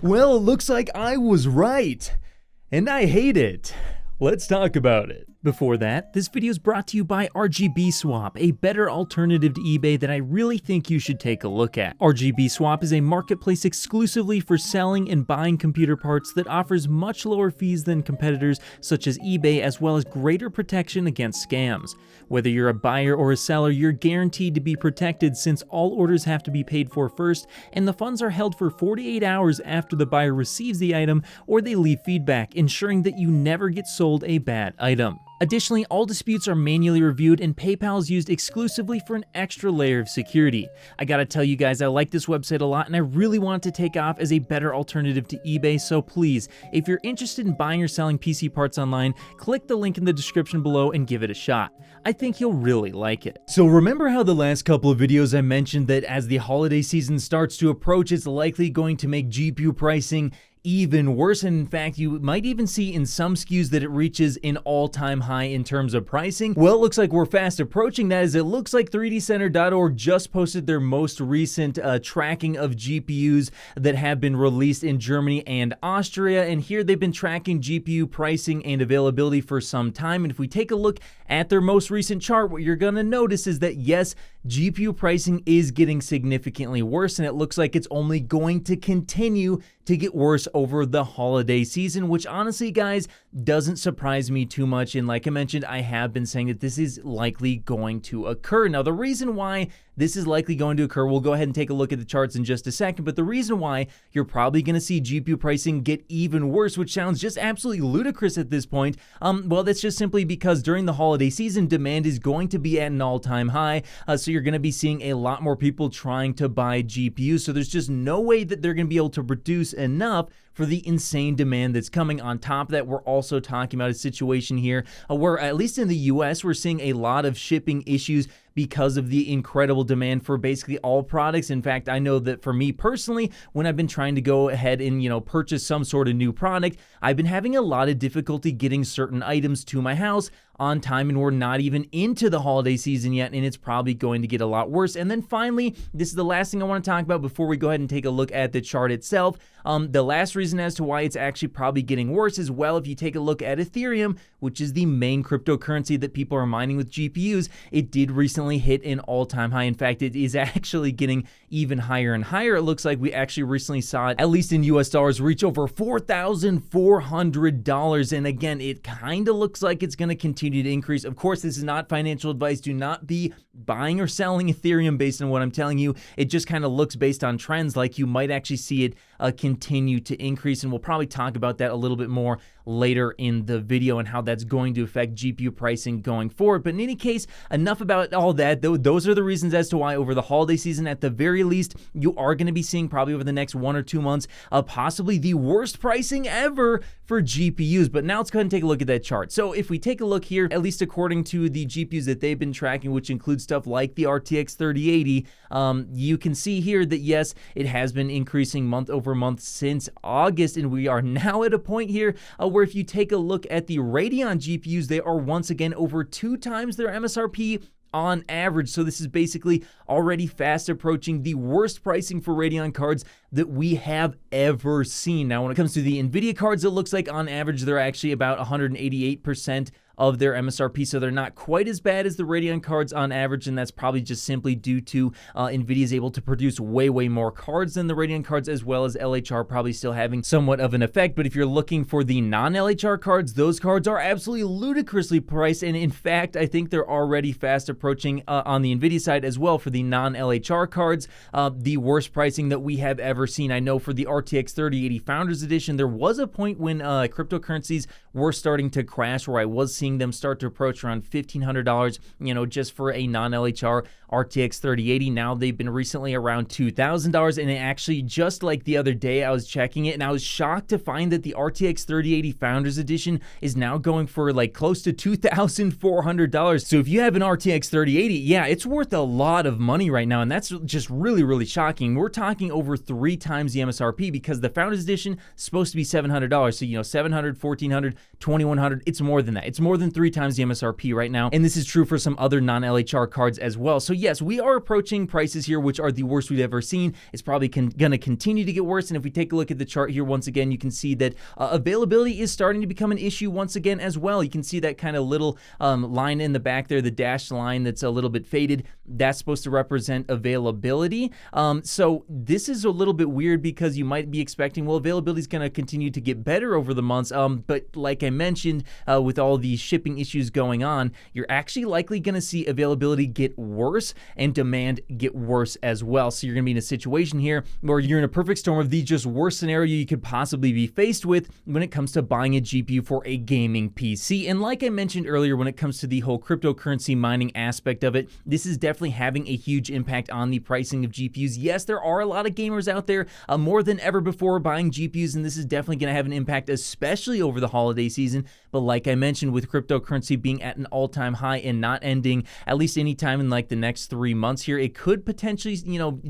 Well, it looks like I was right. And I hate it. Let's talk about it. Before that, this video is brought to you by RGB Swap, a better alternative to eBay that I really think you should take a look at. RGB Swap is a marketplace exclusively for selling and buying computer parts that offers much lower fees than competitors such as eBay, as well as greater protection against scams. Whether you're a buyer or a seller, you're guaranteed to be protected since all orders have to be paid for first, and the funds are held for 48 hours after the buyer receives the item or they leave feedback, ensuring that you never get sold a bad item. Additionally, all disputes are manually reviewed and PayPal is used exclusively for an extra layer of security. I gotta tell you guys, I like this website a lot and I really want it to take off as a better alternative to eBay, so please, if you're interested in buying or selling PC parts online, click the link in the description below and give it a shot. I think you'll really like it. So remember how the last couple of videos I mentioned that as the holiday season starts to approach, it's likely going to make GPU pricing even worse, and in fact you might even see in some SKUs that it reaches an all-time high in terms of pricing. Well, it looks like we're fast approaching that, as it looks like 3dcenter.org just posted their most recent tracking of GPUs that have been released in Germany and Austria, and here they've been tracking GPU pricing and availability for some time. And if we take a look at their most recent chart, what you're gonna notice is that yes, GPU pricing is getting significantly worse, and it looks like it's only going to continue to get worse over the holiday season, which honestly, guys, doesn't surprise me too much. And like I mentioned, I have been saying that this is likely going to occur. Now, the reason why this is likely going to occur, we'll go ahead and take a look at the charts in just a second, but the reason why you're probably going to see GPU pricing get even worse, which sounds just absolutely ludicrous at this point, well, that's just simply because during the holiday season, demand is going to be at an all-time high, so you're going to be seeing a lot more people trying to buy GPUs, so there's just no way that they're going to be able to produce enough for the insane demand that's coming. On top of that, we're also talking about a situation here where, at least in the US, we're seeing a lot of shipping issues because of the incredible demand for basically all products. In fact, I know that for me personally, when I've been trying to go ahead and, purchase some sort of new product, I've been having a lot of difficulty getting certain items to my house on time, and we're not even into the holiday season yet, and it's probably going to get a lot worse. And then finally, this is the last thing I want to talk about before we go ahead and take a look at the chart itself. The last reason as to why it's actually probably getting worse is, well, if you take a look at Ethereum, which is the main cryptocurrency that people are mining with GPUs, it did recently hit an all-time high. In fact, it is actually getting even higher and higher. It looks like we actually recently saw it, at least in US dollars, reach over $4,400. And again, it kind of looks like it's going to continue to increase. Of course, this is not financial advice. Do not be buying or selling Ethereum based on what I'm telling you. It just kind of looks based on trends like you might actually see it continue to increase, and we'll probably talk about that a little bit more later in the video and how that's going to affect GPU pricing going forward. But in any case, enough about all that. Those are the reasons as to why over the holiday season, at the very least, you are going to be seeing probably over the next 1 or 2 months possibly the worst pricing ever for GPUs. But now let's go ahead and take a look at that chart. So if we take a look here, at least according to the GPUs that they've been tracking, which includes stuff like the RTX 3080, you can see here that yes, it has been increasing month over month since August, and we are now at a point here where if you take a look at the Radeon GPUs, they are once again over 2 times their MSRP on average. So this is basically already fast approaching the worst pricing for Radeon cards that we have ever seen. Now, when it comes to the Nvidia cards, it looks like on average they're actually about 188% of their MSRP, so they're not quite as bad as the Radeon cards on average, and that's probably just simply due to Nvidia is able to produce way more cards than the Radeon cards, as well as LHR probably still having somewhat of an effect. But if you're looking for the non-LHR cards, those cards are absolutely ludicrously priced, and in fact, I think they're already fast approaching on the Nvidia side as well for the non-LHR cards, the worst pricing that we have ever seen. I know for the RTX 3080 Founders Edition, there was a point when cryptocurrencies were starting to crash where I was seeing them start to approach around $1,500, just for a non-LHR RTX 3080. Now they've been recently around $2,000, and it actually, just like the other day, I was checking it and I was shocked to find that the RTX 3080 Founders Edition is now going for like close to $2,400. So if you have an RTX 3080, yeah, it's worth a lot of money right now, and that's just really shocking. We're talking over 3 times the MSRP because the Founders Edition is supposed to be $700. So $700, $1,400, $2,100. It's more than that. It's more more than 3 times the MSRP right now, and this is true for some other non-LHR cards as well. So yes, we are approaching prices here which are the worst we've ever seen. It's probably going to continue to get worse, and if we take a look at the chart here once again, you can see that availability is starting to become an issue once again as well. You can see that kind of little line in the back there, the dashed line that's a little bit faded. That's supposed to represent availability. So this is a little bit weird because you might be expecting, well, availability is going to continue to get better over the months. But like I mentioned, with all these shipping issues going on, you're actually likely going to see availability get worse and demand get worse as well. So you're going to be in a situation here where you're in a perfect storm of the just worst scenario you could possibly be faced with when it comes to buying a GPU for a gaming PC. And like I mentioned earlier, when it comes to the whole cryptocurrency mining aspect of it, this is definitely having a huge impact on the pricing of GPUs. Yes, there are a lot of gamers out there more than ever before buying GPUs, and this is definitely going to have an impact, especially over the holiday season. But like I mentioned, with cryptocurrency being at an all-time high and not ending at least any time in like the next 3 months here, it could potentially,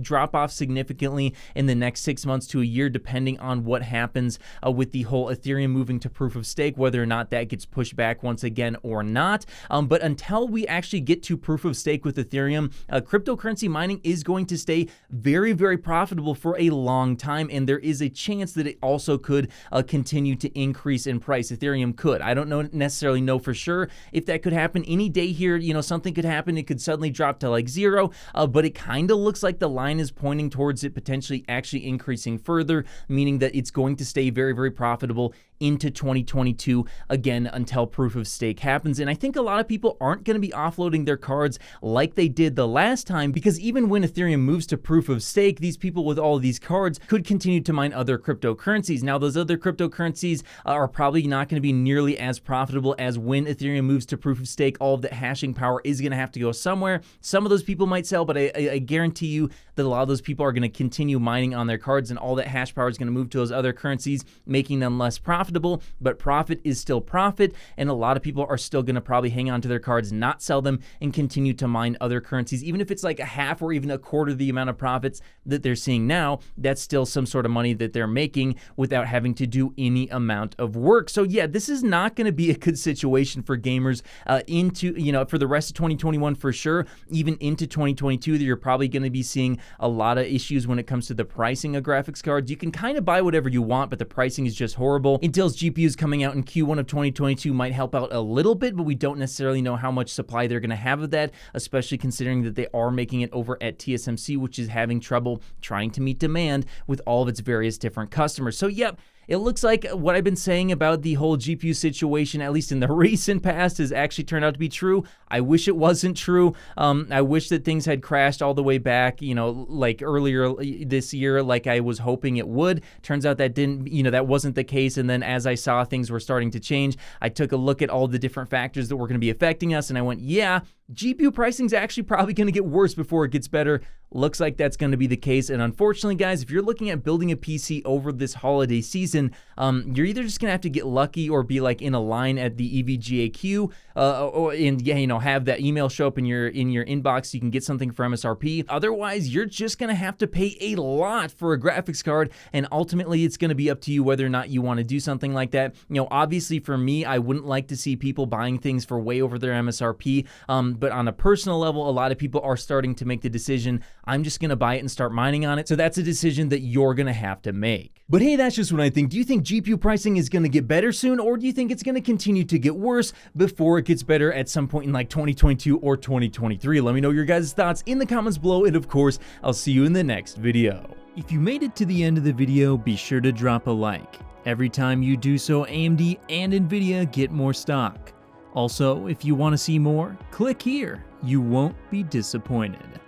drop off significantly in the next 6 months to a year, depending on what happens with the whole Ethereum moving to proof of stake, whether or not that gets pushed back once again or not. But until we actually get to proof of stake with Ethereum, cryptocurrency mining is going to stay very, very profitable for a long time, and there is a chance that it also could continue to increase in price. Ethereum could. I don't necessarily know for sure if that could happen any day here. Something could happen. It could suddenly drop to like 0, but it kind of looks like the line is pointing towards it potentially actually increasing further, meaning that it's going to stay very, very profitable into 2022 again until proof of stake happens. And I think a lot of people aren't going to be offloading their cards like they did the last time, because even when Ethereum moves to proof of stake, these people with all of these cards could continue to mine other cryptocurrencies. Now, those other cryptocurrencies are probably not going to be nearly as profitable as when Ethereum moves to proof of stake. All of that hashing power is going to have to go somewhere. Some of those people might sell, but I guarantee you that a lot of those people are going to continue mining on their cards, and all that hash power is going to move to those other currencies, making them less profitable. But profit is still profit, and a lot of people are still going to probably hang on to their cards, not sell them, and continue to mine other currencies. Even if it's like a half or even a quarter of the amount of profits that they're seeing now, that's still some sort of money that they're making without having to do any amount of work. So yeah, this is not going to be a good situation for gamers for the rest of 2021 for sure. Even into 2022, you're probably going to be seeing a lot of issues when it comes to the pricing of graphics cards. You can kind of buy whatever you want, but the pricing is just horrible. Intel's GPUs coming out in Q1 of 2022 might help out a little bit, but we don't necessarily know how much supply they're going to have of that, especially considering that they are making it over at TSMC, which is having trouble trying to meet demand with all of its various different customers. So yep, it looks like what I've been saying about the whole GPU situation, at least in the recent past, has actually turned out to be true. I wish it wasn't true. I wish that things had crashed all the way back, like earlier this year, like I was hoping it would. Turns out that that wasn't the case. And then as I saw things were starting to change, I took a look at all the different factors that were going to be affecting us, and I went, yeah, GPU pricing is actually probably going to get worse before it gets better. Looks like that's going to be the case. And unfortunately, guys, if you're looking at building a PC over this holiday season, you're either just going to have to get lucky or be like in a line at the EVGA queue, have that email show up in your inbox so you can get something for MSRP. Otherwise, you're just going to have to pay a lot for a graphics card, and ultimately it's going to be up to you whether or not you want to do something like that. Obviously for me, I wouldn't like to see people buying things for way over their MSRP, but on a personal level, a lot of people are starting to make the decision, I'm just going to buy it and start mining on it. So that's a decision that you're going to have to make. But hey, that's just what I think. Do you think GPU pricing is going to get better soon, or do you think it's going to continue to get worse before it gets better at some point in like 2022 or 2023? Let me know your guys' thoughts in the comments below, and of course, I'll see you in the next video. If you made it to the end of the video, be sure to drop a like. Every time you do so, AMD and Nvidia get more stock. Also, if you want to see more, click here. You won't be disappointed.